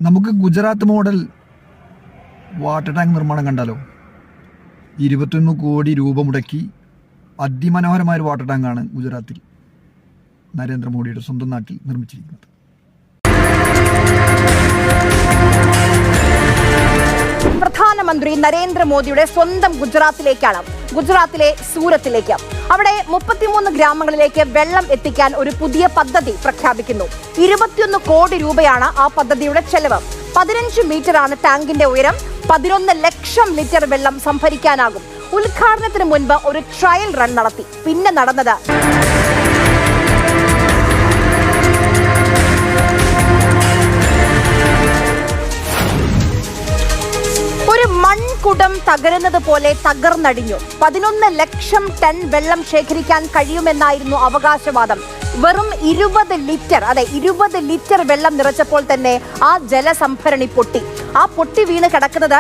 നമുക്ക് Gujarat model water tank നിർമ്മാണം കണ്ടാലോ? 21 കോടി രൂപ മുടക്കി അതിമനോഹരമായ ഒരു വാട്ടർ ടാങ്കാണ് ഗുജറാത്തിൽ നരേന്ദ്രമോദിയുടെ സ്വന്തം നാട്ടിൽ നിർമ്മിച്ചിരിക്കുന്നത്. പ്രധാനമന്ത്രി നരേന്ദ്രമോദിയുടെ സ്വന്തം ഗുജറാത്തിലേക്കാണ്, ഗുജറാത്തിലെ സൂറത്തിലേക്ക്. അവിടെ 33 ഗ്രാമങ്ങളിലേക്ക് വെള്ളം എത്തിക്കാൻ ഒരു പുതിയ പദ്ധതി പ്രഖ്യാപിക്കുന്നു. 21 കോടി രൂപയാണ് ആ പദ്ധതിയുടെ ചെലവ്. 15 മീറ്ററാണ് ടാങ്കിന്റെ ഉയരം. 11 ലക്ഷം ലിറ്റർ വെള്ളം സംഭരിക്കാനാകും. ഉദ്ഘാടനത്തിന് മുൻപ് ഒരു ട്രയൽ റൺ നടത്തി. പിന്നെ നടന്നത് ഒരു മൺകുടം തകരുന്നത് പോലെ തകർന്നടിഞ്ഞു. 11 ലക്ഷം ടൺ വെള്ളം ശേഖരിക്കാൻ കഴിയുമെന്നായിരുന്നു അവകാശവാദം. വെറും 20 ലിറ്റർ വെള്ളം നിറച്ചപ്പോൾ തന്നെ ആ ജലസംഭരണി പൊട്ടി. ആ പൊട്ടി വീണ് കിടക്കുന്നത്